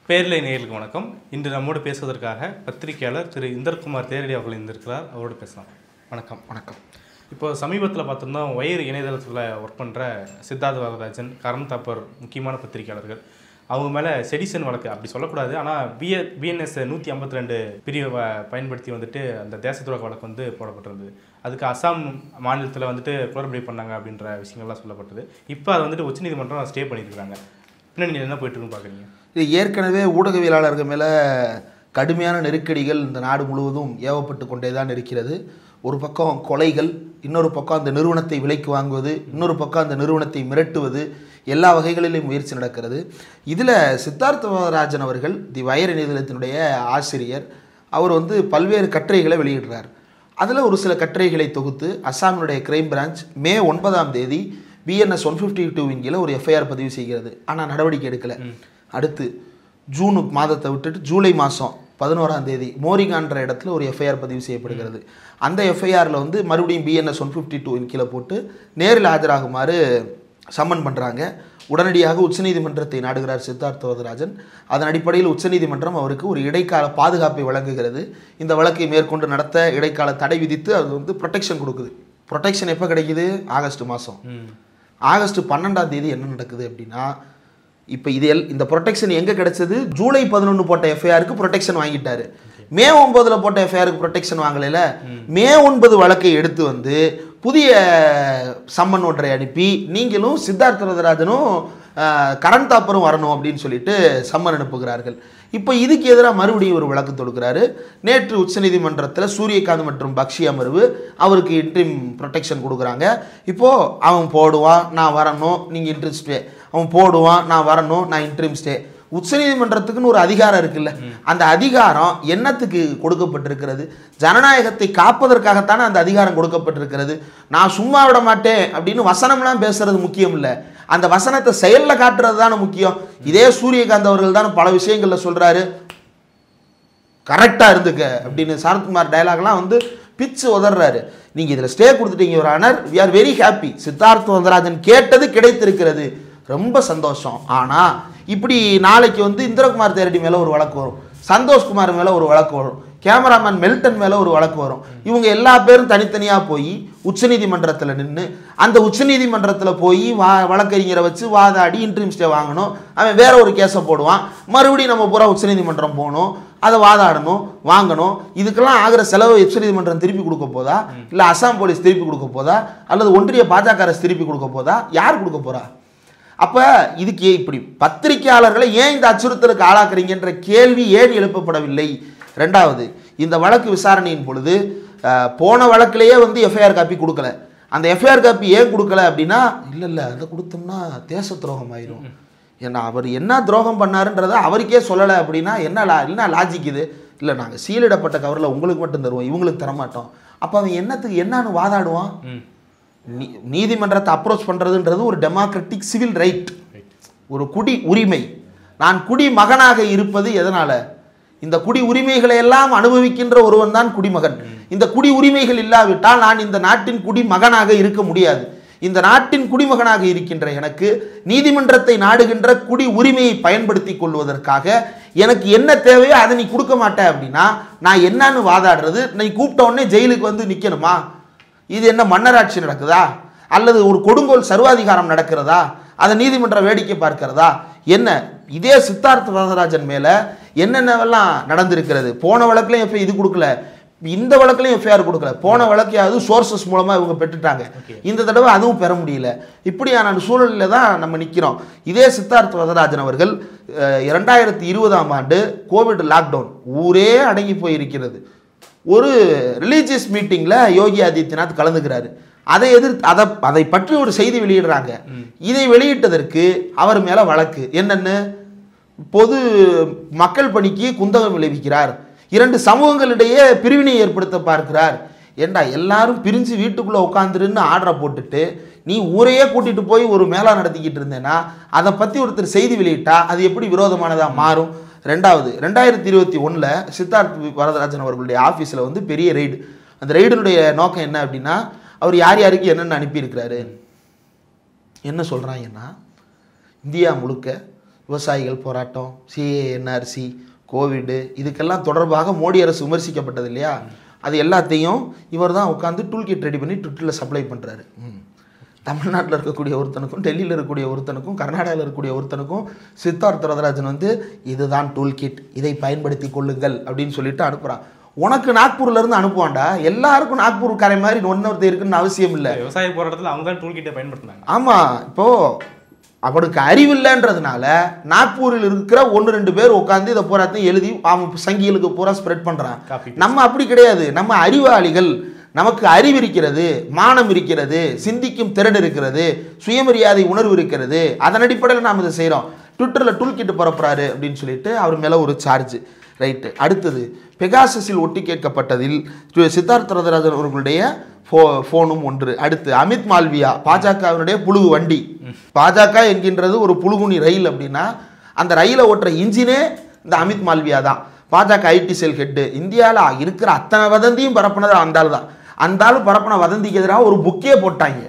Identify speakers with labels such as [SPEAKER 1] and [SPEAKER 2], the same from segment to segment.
[SPEAKER 1] பேர்லை நேயர்களுக்கு வணக்கம். இன்று நம்மோடு பேசுவதற்காக பத்திரிகையாளர் திரு இந்திரகுமார் தேரடி அவர்கள் இருந்திருக்கிறார். அவரோடு பேசலாம். வணக்கம்.
[SPEAKER 2] வணக்கம்.
[SPEAKER 1] இப்போ சமீபத்தில் பார்த்தோம்னா வயர் இணையதளத்தில் ஒர்க் பண்ணுற சித்தார்த் வரதராஜன், கரண் தாப்பர் முக்கியமான பத்திரிகையாளர்கள் அவங்க மேலே செடிசன் வழக்கு அப்படி சொல்லக்கூடாது, ஆனால் பிஎன்எஸ் 152 பிரிவை பயன்படுத்தி வந்துட்டு அந்த தேச துரோக வழக்கு வந்து போடப்பட்டிருந்தது. அதுக்கு அசாம் மாநிலத்தில் வந்துட்டு குளறுபடி பண்ணாங்க அப்படின்ற விஷயங்கள்லாம் சொல்லப்பட்டது. இப்போ அதை வந்துட்டு உச்சநீதிமன்றம் ஸ்டே பண்ணியிருக்கிறாங்க. பின்னாடி என்ன போயிட்டுருக்குன்னு பார்க்குறீங்க?
[SPEAKER 2] இது ஏற்கனவே ஊடகவியலாளர்கள் மேலே கடுமையான நெருக்கடிகள் இந்த நாடு முழுவதும் ஏவப்பட்டு கொண்டே தான் இருக்கிறது. ஒரு பக்கம் கொலைகள், இன்னொரு பக்கம் அந்த நிறுவனத்தை விலைக்கு வாங்குவது, இன்னொரு பக்கம் அந்த நிறுவனத்தை மிரட்டுவது, எல்லா வகைகளிலும் முயற்சி நடக்கிறது. இதில் சித்தார்த் வரதராஜன் அவர்கள் தி வயர் இணையதளத்தினுடைய ஆசிரியர். அவர் வந்து பல்வேறு கட்டுரைகளை வெளியிடுறார். அதில் ஒரு சில கட்டுரைகளை தொகுத்து அஸ்ஸாமினுடைய கிரைம் பிரான்ச் மே 9 BNS 152 கீழே ஒரு எஃப்ஐஆர் பதிவு செய்கிறது. ஆனால் நடவடிக்கை எடுக்கலை. அடுத்து ஜூன் மாதத்தை விட்டுட்டு ஜூலை மாதம் 11 மோரிகான்ற இடத்துல ஒரு எஃப்ஐஆர் பதிவு செய்யப்படுகிறது. அந்த எஃப்ஐஆரில் வந்து மறுபடியும் BNS 152 கீழே போட்டு நேரில் ஆஜராகுமாறு சம்மன் பண்ணுறாங்க. உடனடியாக உச்சநீதிமன்றத்தை நாடுகிறார் சித்தார்த் வரதராஜன். அதன் அடிப்படையில் உச்சநீதிமன்றம் அவருக்கு ஒரு இடைக்கால பாதுகாப்பை வழங்குகிறது. இந்த வழக்கை மேற்கொண்டு நடத்த இடைக்கால தடை விதித்து அது வந்து ப்ரொடெக்ஷன் கொடுக்குது. ப்ரொடெக்ஷன் எப்போ கிடைக்குது? ஆகஸ்ட் மாதம். ஆகஸ்ட் 12 என்ன நடக்குது அப்படின்னா, இப்போ இந்த ப்ரொடெக்ஷன் எங்கே கிடைச்சது? ஜூலை 11 போட்ட எஃப்ஐஆருக்கு ப்ரொடெக்ஷன் வாங்கிட்டாரு. மே 9 போட்ட எஃப்ஐஆருக்கு ப்ரொடெக்ஷன் வாங்கலைல. மே 9 வழக்கை எடுத்து வந்து புதிய சம்மன் ஒன்றை அனுப்பி நீங்களும் சித்தார்த் வரதராஜனும் கரண் தாப்பரும் வரணும் அப்படின்னு சொல்லிட்டு சம்மன் அனுப்புகிறார்கள். இப்போ இதுக்கு எதிராக மறுபடியும் ஒரு வழக்கு தொடுக்கிறாரு. நேற்று உச்சநீதிமன்றத்தில் சூரியகாந்த் மற்றும் பக்ஷி அமர்வு அவருக்கு இன்ட்ரீம் ப்ரொடெக்ஷன் கொடுக்குறாங்க. இப்போது அவன் போடுவான், நான் வரணும், நீங்கள் இன்ட்ரீம் ஸ்டே. அவன் போடுவான், நான் வரணும், நான் இன்ட்ரீம் ஸ்டே. உச்சநீதிமன்றத்துக்குன்னு ஒரு அதிகாரம் இருக்குல்ல, அந்த அதிகாரம் என்னத்துக்கு கொடுக்கப்பட்டிருக்கிறது? ஜனநாயகத்தை காப்பதற்காகத்தானே அந்த அதிகாரம் கொடுக்கப்பட்டிருக்கிறது. நான் சும்மா விட மாட்டேன் அப்படின்னு வசனம்லாம் பேசுறது முக்கியம் இல்லை, அந்த வசனத்தை செயலில் காட்டுறது தானே முக்கியம். இதே சூரியகாந்த் அவர்கள் தான் பல விஷயங்களில் சொல்கிறாரு, கரெக்டாக இருந்துக்க அப்படின்னு. சரத்குமார் டைலாக்லாம் வந்து பிச்சு உதறாரு. நீங்கள் இதில் ஸ்டே கொடுத்துட்டீங்க ஒரு honour, we are very happy. Siddharth Varadarajan கேட்டது கிடைத்திருக்கிறது, ரொம்ப சந்தோஷம். ஆனால் இப்படி நாளைக்கு வந்து இந்திரகுமார் தேரடி மேலே ஒரு வழக்கு வரும், சந்தோஷ்குமார் மேலே ஒரு வழக்கு வரும், கேமராமேன் மெல்டன் மேலே ஒரு வழக்கு வரும். இவங்க எல்லா பேரும் தனித்தனியாக போய் உச்சநீதிமன்றத்தில் நின்று அந்த உச்சநீதிமன்றத்தில் போய் வழக்கறிஞரை வச்சு வாதாடி இன்ட்ரீம் ஸ்டே வாங்கணும். அவன் வேற ஒரு கேஸை போடுவான், மறுபடியும் நம்ம பூரா உச்சநீதிமன்றம் போகணும், அதை வாதாடணும், வாங்கணும். இதுக்கெல்லாம் ஆகிற செலவு உச்சநீதிமன்றம் திருப்பி கொடுக்க போதா, இல்லை அசாம் போலீஸ் திருப்பி கொடுக்க போதா, அல்லது ஒன்றிய பாஜக அரசு திருப்பி கொடுக்க போதா? யார் கொடுக்க போறா? அப்போ இதுக்கு இப்படி பத்திரிகையாளர்களை ஏன் இந்த அச்சுறுத்தலுக்கு ஆளாக்குறீங்கன்ற கேள்வி ஏன் எழுப்பப்படவில்லை? ரெண்டாவது, இந்த வழக்கு விசாரணையின் பொழுது போன வழக்கிலேயே வந்து எஃப்ஐஆர் காப்பி கொடுக்கல. அந்த எஃப்ஐஆர் காப்பி ஏன் கொடுக்கல அப்படின்னா, இல்லை அதை கொடுத்தோம்னா தேச துரோகம் ஆயிரும், ஏன்னா அவர் என்ன துரோகம் பண்ணாருன்றதை அவருக்கே சொல்லலை அப்படின்னா என்ன லாஜிக் இது? இல்லை, நாங்கள் சீலிடப்பட்ட கவரில் உங்களுக்கு மட்டும் தருவோம், இவங்களுக்கு தரமாட்டோம். அப்போ அவன் என்னன்னு வாதாடுவான்? நீதிமன்றத்தை அப்ரோச் பண்ணுறதுன்றது ஒரு டெமோக்ராட்டிக் சிவில் ரைட், ஒரு குடி உரிமை. நான் குடி மகனாக இருப்பது எதனால்? இந்த குடி உரிமைகளை எல்லாம் அனுபவிக்கின்ற ஒருவன் தான் குடிமகன். இந்த குடி உரிமைகள் இல்லாவிட்டால் நான் இந்த நாட்டின் குடிமகனாக இருக்க முடியாது. இந்த நாட்டின் குடிமகனாக இருக்கின்ற எனக்கு நீதிமன்றத்தை நாடுகின்ற குடி உரிமையை பயன்படுத்தி கொள்வதற்காக எனக்கு என்ன தேவையோ அதை நீ கொடுக்க மாட்டேன் அப்படின்னா நான் என்னன்னு வாதாடுறது? நீ கூப்பிட்ட உடனே ஜெயிலுக்கு வந்து நிற்கணுமா? இது என்ன மன்னராட்சி நடக்குதா, அல்லது ஒரு கொடுங்கோல் சர்வாதிகாரம் நடக்கிறதா? அதை நீதிமன்றம் வேடிக்கை பார்க்கிறதா என்ன? இதே சித்தார்த் வரதராஜன் மேலே என்னென்னவெல்லாம் நடந்திருக்கிறது. போன வழக்குலையும் இது கொடுக்கல, இந்த வழக்குலையும் எஃப்ஐஆர் கொடுக்கல. போன வழக்கையாவது சோர்சஸ் மூலமாக இவங்க பெற்றுட்டாங்க, இந்த தடவை அதுவும் பெற முடியல. இப்படியான சூழலில் தான் நம்ம நிற்கிறோம். இதே சித்தார்த் வரதராஜன் அவர்கள் 2020 கோவிட் லாக்டவுன், ஊரே அடங்கி போயிருக்கிறது. ஒரு ரிலீஜியஸ் மீட்டிங்கில் யோகி ஆதித்யநாத் கலந்துக்கிறாரு. அதை பற்றி ஒரு செய்தி வெளியிடுறாங்க. இதை வெளியிட்டதற்கு அவர் மேலே வழக்கு என்னன்னு, பொது மக்கள் பணிக்கு குந்தகம் விளைவிக்கிறார், 2 சமூகங்களிடையே பிரிவினை ஏற்படுத்த பார்க்கிறார். ஏண்டா எல்லாரும் பிரிஞ்சு வீட்டுக்குள்ளே உட்காந்துருன்னு ஆர்டரை போட்டுட்டு நீ ஊரையே கூட்டிகிட்டு போய் ஒரு மேளா நடத்திக்கிட்டு இருந்தேன்னா அதை பற்றி ஒருத்தர் செய்தி வெளியிட்டா அது எப்படி விரோதமானதாக மாறும்? ரெண்டாவது, 2021 சித்தார்த் வரதராஜன் அவர்களுடைய ஆஃபீஸில் வந்து பெரிய ரெய்டு. அந்த ரெய்டினுடைய நோக்கம் என்ன அப்படின்னா, அவர் யார் யாருக்கு என்னென்ன அனுப்பியிருக்கிறாரு, என்ன சொல்கிறாங்கன்னா, இந்தியா முழுக்க விவசாயிகள் போராட்டம், சிஏ, என்ஆர்சி, கோவிடு, இதுக்கெல்லாம் தொடர்பாக மோடி அரசு விமர்சிக்கப்பட்டது இல்லையா? அது எல்லாத்தையும் இவர் தான் உட்காந்து டூல் கிட் ரெடி பண்ணி ட்விட்டரில் சப்ளை பண்ணுறாரு. தமிழ்நாட்டில் இருக்கக்கூடிய ஒருத்தனுக்கும், டெல்லியில் இருக்கக்கூடிய ஒருத்தனுக்கும், கர்நாடகாவில் இருக்கக்கூடிய ஒருத்தனுக்கும் சித்தார்த் வரதராஜன் வந்து இதுதான் டூல் கிட், இதை பயன்படுத்தி கொள்ளுங்கள் அப்படின்னு சொல்லிட்டு அனுப்புகிறான். உனக்கு நாக்பூர்லேருந்து அனுப்புவான்டா. எல்லாருக்கும் நாக்பூர் கரை மாதிரி ஒன்னொருத்தர் இருக்குன்னு அவசியம் இல்லை.
[SPEAKER 1] விவசாய போராட்டத்தில் அவங்க தான் டூல் கிட்டை பயன்படுத்தினாங்க.
[SPEAKER 2] ஆமாம், இப்போது அவனுக்கு அறிவில்லைன்றதுனால நாக்பூரில் இருக்கிற 1-2 பேர் உட்காந்து இதை பூராத்தையும் எழுதி அவன் சங்கிகளுக்கு பூரா ஸ்ப்ரெட் பண்ணுறான். நம்ம அப்படி கிடையாது. நம்ம அறிவாளிகள், நமக்கு அறிவு இருக்கிறது, மானம் இருக்கிறது, சிந்திக்கும் திறன் இருக்கிறது, சுயமரியாதை உணர்வு இருக்கிறது. அதன் அடிப்படையில் நாம் இதை செய்கிறோம். ட்விட்டரில் டூல் கிட்டு பரப்புறாரு அப்படின்னு சொல்லிட்டு அவர் மேலே ஒரு சார்ஜ். ரைட்டு. அடுத்தது பெகாசஸில் ஒட்டி கேட்கப்பட்டதில் சித்தார்த் வரதராஜன் அவர்களுடைய ஃபோனும் ஒன்று. அடுத்து அமித் மால்வியா, பாஜகவினுடைய புழுகு வண்டி. பாஜக என்கின்றது ஒரு புழுகுனி ரயில் அப்படின்னா அந்த ரயிலை ஓட்டுற இன்ஜினே இந்த அமித் மால்வியா தான். பாஜக ஐடி செல் ஹெட்டு. இந்தியாவில் இருக்கிற அத்தனை வதந்தியும் பரப்புனது அந்த ஆள் தான். அந்த ஆள் பரப்புன வதந்திக்கு எதிராக ஒரு புக்கே போட்டாங்க.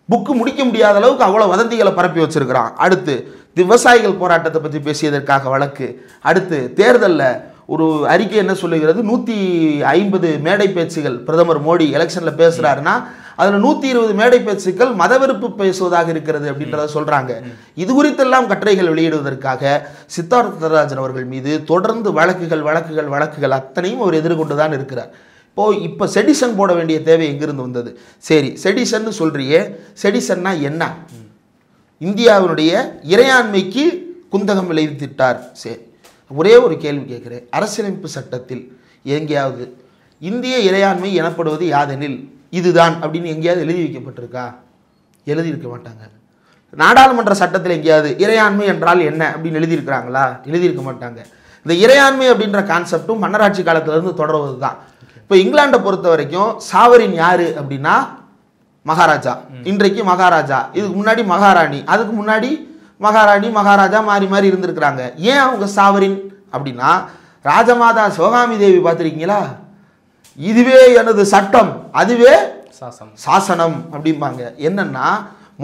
[SPEAKER 2] புக்கு முடிக்க முடியாத அளவுக்கு அவ்வளோ வதந்திகளை பரப்பி வச்சிருக்கிறான். அடுத்து விவசாயிகள் போராட்டத்தை பற்றி பேசியதற்காக வழக்கு. அடுத்து தேர்தலில் ஒரு அறிக்கை என்ன சொல்லுகிறது, 150 மேடை பேச்சுகள் பிரதமர் மோடி எலெக்ஷனில் பேசுகிறாருன்னா அதில் 120 மேடை பேச்சுக்கள் மதவெறுப்பு பேசுவதாக இருக்கிறது அப்படின்றத சொல்கிறாங்க. இது குறித்தெல்லாம் கட்டுரைகள் வெளியிடுவதற்காக சித்தார்த் வரதராஜன் அவர்கள் மீது தொடர்ந்து வழக்குகள் அத்தனையும் அவர் எதிர்கொண்டு தான் இருக்கிறார். இப்போ செடிசன் போட வேண்டிய தேவை எங்கிருந்து வந்தது? சரி, செடிசன்னு சொல்றியே, செடிசன்னா என்ன? இந்தியாவினுடைய இறையாண்மைக்கு குந்தகம் விளைவித்திட்டார். சரி, ஒரே ஒரு கேள்வி கேட்குறேன். அரசியலமைப்பு சட்டத்தில் எங்கேயாவது இந்திய இறையாண்மை எனப்படுவது யாதெனில் இதுதான் அப்படின்னு எங்கேயாவது எழுதி வைக்கப்பட்டிருக்கா? எழுதியிருக்க மாட்டாங்க. நாடாளுமன்ற சட்டத்தில் எங்கேயாவது இறையாண்மை என்றால் என்ன அப்படின்னு எழுதியிருக்கிறாங்களா? எழுதியிருக்க மாட்டாங்க. இந்த இறையாண்மை அப்படின்ற கான்செப்டும் மன்னராட்சி காலத்திலிருந்து தொடர்வது தான். இப்போ இங்கிலாண்டை பொறுத்த வரைக்கும் சாவரின் யாரு அப்படின்னா மகாராஜா. இன்றைக்கு மகாராஜா, இதுக்கு முன்னாடி மகாராணி, அதுக்கு முன்னாடி மகாராணி மகாராஜா மாறி மாறி இருந்திருக்கிறாங்க. ஏன் அவங்க சாவரின் அப்படின்னா ராஜமாதா சிவகாமி தேவி பார்த்துருக்கீங்களா? இதுவே எனது சட்டம், அதுவே சாசனம் அப்படிம்பாங்க. என்னன்னா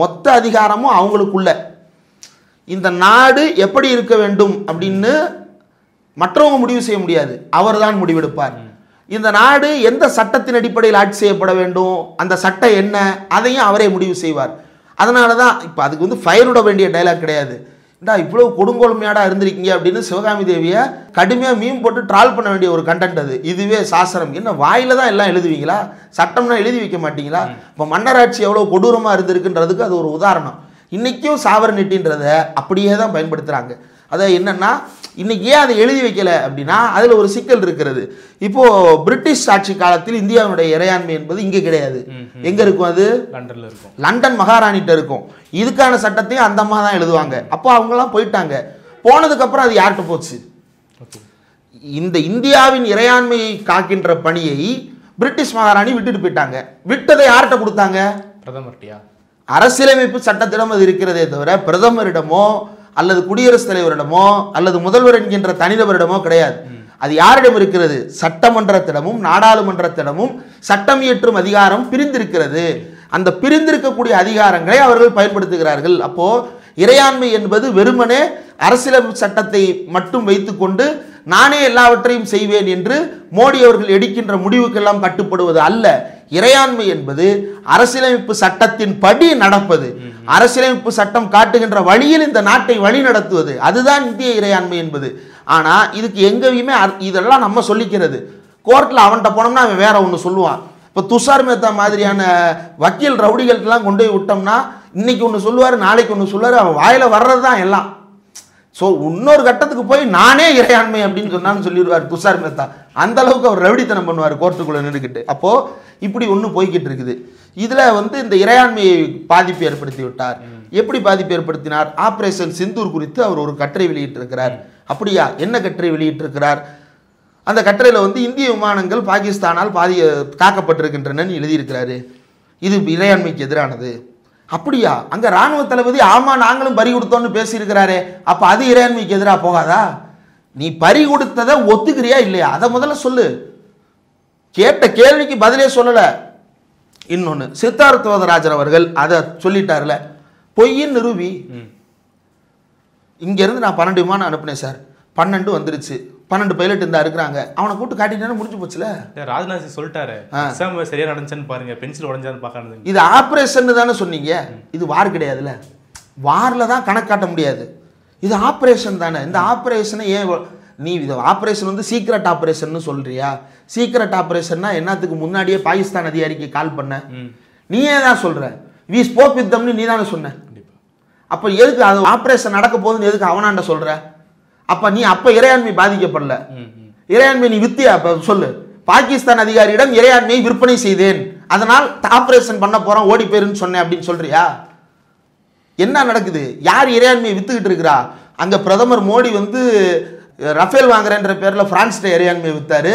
[SPEAKER 2] மொத்த அதிகாரமும் அவங்களுக்குள்ள. இந்த நாடு எப்படி இருக்க வேண்டும் அப்படின்னு மற்றவங்க முடிவு செய்ய முடியாது, அவர் தான் முடிவெடுப்பார். இந்த நாடு எந்த சட்டத்தின் அடிப்படையில் ஆட்சி செய்யப்பட வேண்டும், அந்த சட்டம் என்ன, அதையும் அவரே முடிவு செய்வார். அதனால தான் இப்போ அதுக்கு வந்து ஃபயர் விட வேண்டிய டைலாக் கிடையாது. இவ்வளோ கொடுங்கொழுமையாடா இருந்திருக்கீங்க அப்படின்னு சிவகாமி தேவியை கடுமையாக மீன் போட்டு ட்ரால் பண்ண வேண்டிய ஒரு கண்டென்ட் அது. இதுவே சாசனம். என்ன வாயில தான் எல்லாம் எழுதுவீங்களா? சட்டம்னா எழுதி வைக்க மாட்டீங்களா? இப்போ மன்னராட்சி எவ்வளோ கொடூரமாக இருந்திருக்குன்றதுக்கு அது ஒரு உதாரணம். இன்றைக்கும் சாவர்னிட்டின்றத அப்படியே தான் பயன்படுத்துகிறாங்க. அதை என்னன்னா இன்னைக்கு ஏன் அதை எழுதி வைக்கல அப்படின்னா அதில் ஒரு சிக்கல் இருக்கிறது. இப்போ பிரிட்டிஷ் ஆட்சி காலத்தில் இந்தியாவுடைய இறையாண்மை என்பது இங்கே கிடையாது. எங்க இருக்கும்? அது
[SPEAKER 1] லண்டன்ல இருக்கும்.
[SPEAKER 2] லண்டன் மகாராணிட்ட இருக்கும். இதுக்கான சட்டத்தையும் அந்த அம்மா தான் எழுதுவாங்க. அப்போ அவங்கெல்லாம் போயிட்டாங்க. போனதுக்கு அப்புறம் அது யார்கிட்ட போச்சு? இந்த இந்தியாவின் இறையாண்மையை காக்கின்ற பணியை பிரிட்டிஷ் மகாராணி விட்டுட்டு போயிட்டாங்க. விட்டதை யார்கிட்ட கொடுத்தாங்க?
[SPEAKER 1] பிரதமர்ட்டியா?
[SPEAKER 2] அரசியலமைப்பு சட்டத்திடம் அது இருக்கிறதே தவிர பிரதமரிடமோ அல்லது குடியரசுத் தலைவரிடமோ அல்லது முதல்வர் என்கின்ற தனிநபரிடமோ கிடையாது. அது யாரிடம் இருக்கிறது? சட்டமன்றத்திடமும் நாடாளுமன்றத்திடமும் சட்டம் இயற்றும் அதிகாரம் பிரிந்திருக்கிறது. அந்த பிரிந்திருக்கக்கூடிய அதிகாரங்களை அவர்கள் பயன்படுத்துகிறார்கள். அப்போ இறையாண்மை என்பது வெறுமனே அரசியலமைப்பு சட்டத்தை மட்டும் வைத்துக்கொண்டு நானே எல்லாவற்றையும் செய்வேன் என்று மோடி அவர்கள் எடுக்கின்ற முடிவுக்கெல்லாம் கட்டுப்படுவது அல்ல. இறையாண்மை என்பது அரசியலமைப்பு சட்டத்தின் படி நடப்பது, அரசியலமைப்பு சட்டம் காட்டுகின்ற வழியில் இந்த நாட்டை வழி நடத்துவது, அதுதான் இந்திய இறையாண்மை என்பது. ஆனா இதுக்கு எங்கேயுமே இதெல்லாம் நம்ம சொல்லிக்கிறது. கோர்ட்ல அவன்கிட்ட போனோம்னா அவன் வேற ஒன்று சொல்லுவான். இப்போ துஷார் மேத்தா மாதிரியான வக்கீல் ரவுடிகளுக்கெல்லாம் கொண்டு போய் விட்டோம்னா இன்னைக்கு ஒன்று சொல்லுவார், நாளைக்கு ஒன்று சொல்லுவார். அவன் வாயில வர்றது தான் எல்லாம். ஸோ இன்னொரு கட்டத்துக்கு போய் நானே இறையாண்மை அப்படின்னு சொன்னான்னு சொல்லிடுவார் துஷார் மேத்தா. அந்த அளவுக்கு அவர் ரவுடித்தனம் பண்ணுவார் கோர்ட்டுக்குள்ள நின்றுக்கிட்டு. அப்போ இப்படி ஒன்று போய்கிட்டு இருக்குது. இதில் வந்து இந்த இறையாண்மையை பாதிப்பு ஏற்படுத்தி விட்டார். எப்படி பாதிப்பு ஏற்படுத்தினார்? ஆபரேஷன் சிந்தூர் குறித்து அவர் ஒரு கட்டுரை வெளியிட்டிருக்கிறார். அப்படியா? என்ன கட்டுரை வெளியிட்டிருக்கிறார்? அந்த கட்டுரையில் வந்து இந்திய விமானங்கள் பாகிஸ்தானால் காக்கப்பட்டிருக்கின்றன எழுதியிருக்கிறாரு. இது இறையாண்மைக்கு எதிரானது. அப்படியா? அங்க ராணுவ தளபதி ஆமா நாங்களும் பறி கொடுத்தோம்னு பேசியிருக்கிறாரே, அப்ப அது இறையாண்மைக்கு எதிராக போகாதா? நீ பறி கொடுத்ததை ஒத்துக்கிறியா இல்லையா? அதை முதல்ல சொல்லு. கேட்ட கேள்விக்கு பதிலே சொல்லல. இன்னொன்னு, சித்தார்த் வரதராஜன் அவர்கள் அதை சொல்லிட்டார்ல, பொய்யின் நிரூபி. இங்கேருந்து நான் 12 விமானம் அனுப்புனேன் சார், 12 வந்துருச்சு, 12 பைலட் இருந்தா இருக்கிறாங்க, அவனை கூப்பிட்டு காட்டிட்டேன்னா முடிஞ்சு போச்சுல.
[SPEAKER 1] ராஜ்நாத் சிங் சொல்லிட்டாரு, எக்ஸாம் சரியா நடந்துச்சுன்னு பாருங்க, பென்சில் உடஞ்சான்னு பார்க்கறது.
[SPEAKER 2] இது ஆப்ரேஷன் தானே சொன்னீங்க, இது வார் கிடையாதுல்ல, வாரில் தான் கணக்கு காட்ட முடியாது, இது ஆப்ரேஷன் தானே. இந்த ஆப்ரேஷனை ஏன் நீ இது ஆப்ரேஷன் வந்து சீக்ரெட் ஆப்ரேஷன் சொல்றியா? சீக்ரெட் ஆப்ரேஷன்னா என்னத்துக்கு முன்னாடியே பாகிஸ்தான் அதிகாரிக்கு கால் பண்ண, நீயே தான் சொல்ற, வி ஸ்போக் வித் தம்னு நீ தானே சொன்ன. அப்போ எதுக்கு அது ஆப்ரேஷன் நடக்க போகுதுன்னு எதுக்கு அவனாண்ட சொல்ற? அப்போ நீ அப்போ இறையாண்மை பாதிக்கப்படல, இறையாண்மை நீ வித்தியா? அப்போ சொல்லு, பாகிஸ்தான் அதிகாரியிடம் இறையாண்மையை விற்பனை செய்தேன், அதனால் ஆப்ரேஷன் பண்ண போறோம் ஓடி போயிருன்னு சொன்னேன் அப்படின்னு சொல்றியா? என்ன நடக்குது? யார் இறையாண்மையை வித்துக்கிட்டு இருக்கிறா? அங்க பிரதமர் மோடி வந்து ரஃபேல் வாங்குறேன்ற பேர்ல பிரான்ஸ்ட இறையாண்மையை வித்தாரு.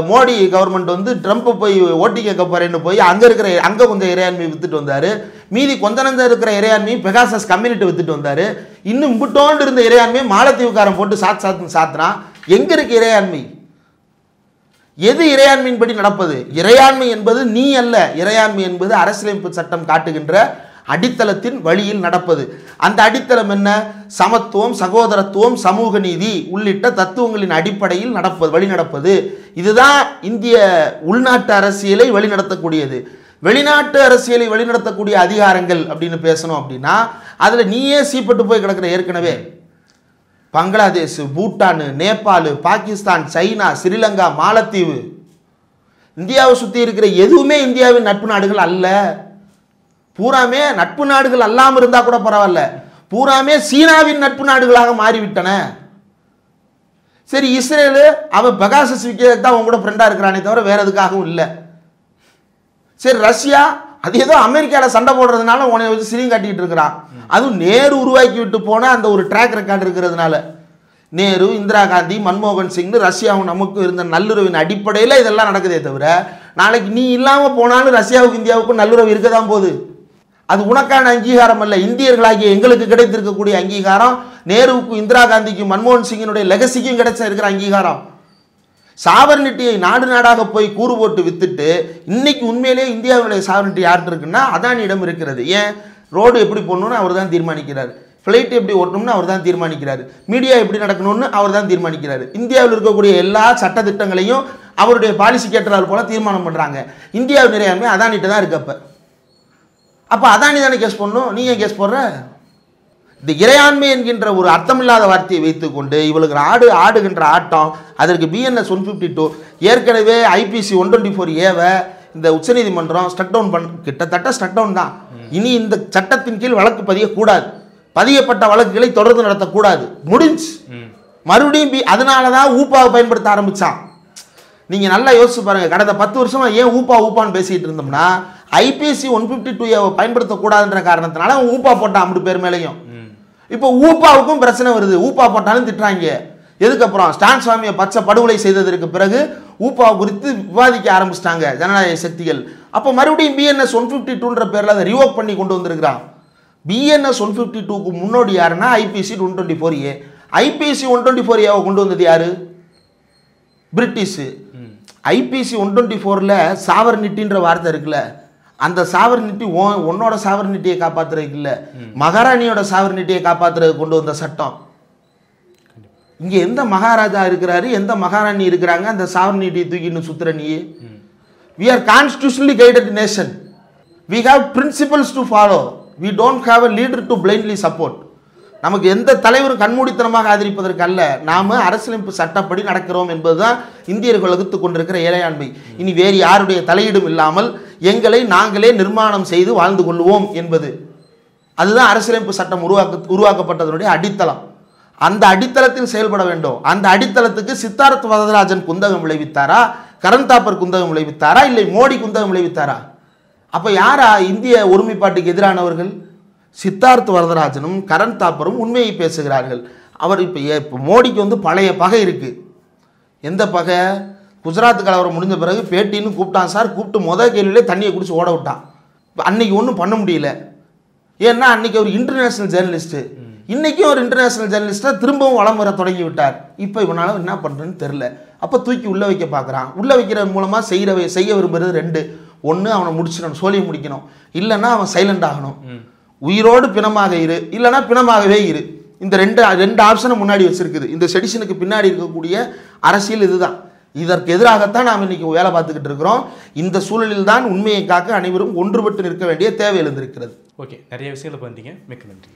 [SPEAKER 2] மோடி கவர்மெண்ட் வந்து ட்ரம்ப் போய் ஓட்டி கேட்க போறேன்னு போய் அங்க கொஞ்சம் இறையாண்மையை வித்துட்டு வந்தாரு. மீதி கொஞ்ச நஞ்சம் இருக்கிற இறையாண்மையை பெகாசஸ் கம்யூனிட்டி வித்துட்டு வந்தாரு. இன்னும் இம்புட்டோண்டு இருந்த இறையாண்மையை மாலத்தீவுக்காரன் போட்டு சாத்துறான். எங்க இருக்கு இறையாண்மை? எது இறையாண்மையின் படி நடப்பது? இறையாண்மை என்பது நீ அல்ல, இறையாண்மை என்பது அரசியலமைப்பு சட்டம் காட்டுகின்ற அடித்தளத்தின் வழியில் நடப்பது. அந்த அடித்தளம் என்ன? சமத்துவம், சகோதரத்துவம், சமூக நீதி உள்ளிட்ட தத்துவங்களின் அடிப்படையில் வழி நடப்பது. இதுதான் இந்திய உள்நாட்டு அரசியலை வழிநடத்தக்கூடியது. வெளிநாட்டு அரசியலை வழிநடத்தக்கூடிய அதிகாரங்கள் அப்படின்னு பேசணும் அப்படின்னா அதுல நீயே சீப்பட்டு போய் கிடக்கிற. ஏற்கனவே பங்களாதேஷ், பூட்டான், நேபாள், பாகிஸ்தான், சைனா, ஸ்ரீலங்கா, மாலத்தீவு, இந்தியாவை சுற்றி இருக்கிற எதுவுமே இந்தியாவின் நட்பு நாடுகள் அல்ல. பூராமே நட்பு நாடுகள் அல்லாமல் இருந்தா கூட பரவாயில்ல, பூராமே சீனாவின் நட்பு நாடுகளாக மாறிவிட்டன. சரி, இஸ்ரேலு அவன் பெகாசஸ் விற்கிறதுக்கு தான் அவங்க கூட ஃப்ரெண்டா இருக்கிறானே தவிர வேற எதுக்காகவும் இல்லை. சரி, ரஷ்யா அது ஏதோ அமெரிக்காவில் சண்டை போடுறதுனால உன்னை வச்சு சிரியும் காட்டிக்கிட்டு இருக்கிறான். அதுவும் நேரு உருவாக்கி விட்டு போன அந்த ஒரு ட்ராக் ரெக்கார்டு இருக்கிறதுனால, நேரு, இந்திரா காந்தி, மன்மோகன் சிங், ரஷ்யாவும் நமக்கு இருந்த நல்லுறவின் அடிப்படையில் இதெல்லாம் நடக்குதே தவிர நாளைக்கு நீ இல்லாமல் போனாலும் ரஷ்யாவுக்கு இந்தியாவுக்கும் நல்லுறவு இருக்க தான் போகுது. அது உனக்கான அங்கீகாரம் அல்ல, இந்தியர்களாகிய எங்களுக்கு கிடைத்திருக்கக்கூடிய அங்கீகாரம், நேருவுக்கும் இந்திரா காந்திக்கும் மன்மோகன் சிங்கினுடைய லெகசிக்கும் கிடைச்ச இருக்கிற அங்கீகாரம். சாவர்னிட்டியை நாடு நாடாக போய் கூறு போட்டு வித்துட்டு இன்னைக்கு உண்மையிலேயே இந்தியாவுடைய சாவர்னிட்டி யார்கிட்ட இருக்குன்னா அதானியிடம் இருக்கிறது. ஏன்? ரோடு எப்படி போடணும்னு அவர் தான் தீர்மானிக்கிறார், ஃப்ளைட் எப்படி ஓட்டணும்னு அவர் தான் தீர்மானிக்கிறார், மீடியா எப்படி நடக்கணும்னு அவர் தான் தீர்மானிக்கிறார். இந்தியாவில் இருக்கக்கூடிய எல்லா சட்ட திட்டங்களையும் அவருடைய பாலிசி கேட்டறால் போல தீர்மானம் பண்றாங்க. இந்தியாவில் நிறையாமே அதானிட்ட தான் இருக்கு. அப்ப அதானி தானே கேஸ் பண்ணணும், நீ ஏன் கேஸ் போடுற? இந்த இறையாண்மை என்கின்ற ஒரு அர்த்தமில்லாத வார்த்தையை வைத்துக்கொண்டு இவளுக்கு ஆடுகின்ற ஆட்டம். அதற்கு BNS 152 ஏற்கனவே IPC 124A இந்த உச்சநீதிமன்றம் ஸ்டக் டவுன் கிட்டத்தட்ட ஸ்டக் டவுன் தான். இனி இந்த சட்டத்தின் கீழ் வழக்கு பதியக்கூடாது, பதியப்பட்ட வழக்குகளை தொடர்ந்து நடத்தக்கூடாது, முடிஞ்சு. மறுபடியும் அதனாலதான் ஊப்பாவை பயன்படுத்த ஆரம்பிச்சான். நீங்க நல்லா யோசிச்சு பாருங்க, கடந்த 10 வருஷமா ஏன் ஊப்பான்னு பேசிட்டு இருந்தோம்னா IPC 152A பயன்படுத்தக்கூடாதுன்ற காரணத்தினால அவன் ஊப்பா போட்டான் 50 பேர் மேலேயும். இப்போ ஊப்பாவுக்கும் பிரச்சனை வருது, ஊப்பா போட்டாலும் திட்டுறாங்க. எதுக்கப்புறம் ஸ்டான் சுவாமியை பச்சை படுகொலை செய்ததற்கு பிறகு ஊப்பா குறித்து விவாதிக்க ஆரம்பிச்சிட்டாங்க ஜனநாயக சக்திகள். அப்போ மறுபடியும் BNS 152ன்ற பேரில் அதை ரிவோக் பண்ணி கொண்டு வந்திருக்கிறான். BNS 152க்கு முன்னோடி யாருன்னா IPC 124A. IPC 124A கொண்டு வந்தது யாரு? பிரிட்டிஷ். IPC 124ல சாவர்னிட்டின்ற வார்த்தை இருக்குல்ல, அந்த சாவர்னிட்டி உன்னோட சாவர்னிட்டியை காப்பாத்துறதுக்கு இல்ல, மகாராணியோட சாவர்னிட்டியை காப்பாத்துறதுக்கு கொண்டு வந்த சட்டம். இங்க எந்த மகாராஜா இருக்கிறாரு, எந்த மகாராணி இருக்கிறாங்க, அந்த சாவர்னிட்டியை தூக்கின்னு சுத்துற நீ? We are constitutionally guided nation. We have principles to follow. We don't have a leader to blindly support. நமக்கு எந்த தலைவரும் கண்மூடித்தனமாக ஆதரிப்பதற்கு அல்ல, நாம அரசியலமைப்பு சட்டப்படி நடக்கிறோம் என்பதுதான் இந்தியர்கள் வகுத்து கொண்டிருக்கிற இறையாண்மை. இனி வேறு யாருடைய தலையீடும் இல்லாமல் எங்களை நாங்களே நிர்மாணம் செய்து வாழ்ந்து கொள்வோம் என்பது, அதுதான் அரசியலமைப்பு சட்டம் உருவாக்கப்பட்டதனுடைய அடித்தளம். அந்த அடித்தளத்தில் செயல்பட வேண்டும். அந்த அடித்தளத்துக்கு சித்தார்த் வரதராஜன் குந்தகம் விளைவித்தாரா, கரண் தாப்பர் குந்தகம் விளைவித்தாரா, இல்லை மோடி குந்தகம் விளைவித்தாரா? அப்ப யாரா இந்திய ஒருமைப்பாட்டுக்கு எதிரானவர்கள்? சித்தார்த் வரதராஜனும் கரண் தாப்பரும் உண்மையை பேசுகிறார்கள். அவர் இப்போ மோடிக்கு வந்து பழைய பகை இருக்கு. எந்த பகை? குஜராத் கலவரம் முடிஞ்ச பிறகு பேட்டின்னு கூப்பிட்டான் சார், கூப்பிட்டு முதல் கேள்வியிலே தண்ணியை குடிச்சு ஓட விட்டான். அன்னைக்கு ஒன்றும் பண்ண முடியல, ஏன்னா அன்னைக்கு ஒரு இன்டர்நேஷனல் ஜேர்னலிஸ்ட், இன்னைக்கும் ஒரு இன்டர்நேஷனல் ஜேர்னலிஸ்டா திரும்பவும் வளம் வர தொடங்கி விட்டார். இப்போ இவனால என்ன பண்றதுன்னு தெரியல. அப்போ தூக்கி உள்ள வைக்க பார்க்குறான். உள்ள வைக்கிறது மூலமா செய்ய விரும்புறது ரெண்டு. ஒன்று அவனை முடிச்சிடணும், சோழியை முடிக்கணும், இல்லைன்னா அவன் சைலண்ட் ஆகணும். உயிரோடு பிணமாக இரு, இல்லைன்னா பிணமாகவே இரு. இந்த ரெண்டு ஆப்ஷனை முன்னாடி வச்சிருக்குது. இந்த செடிஷனுக்கு பின்னாடி இருக்கக்கூடிய அரசியல் இதுதான். இதற்கு எதிராகத்தான் நாம் இன்னைக்கு வேலை பார்த்துக்கிட்டு இருக்கிறோம். இந்த சூழலில் தான் உண்மையை காக்க அனைவரும் ஒன்றுபட்டு நிற்க வேண்டிய தேவை எழுந்திருக்கிறது.
[SPEAKER 1] ஓகே, நிறைய விஷயங்களை பண்ணிட்டீங்க, மிக்க நன்றி.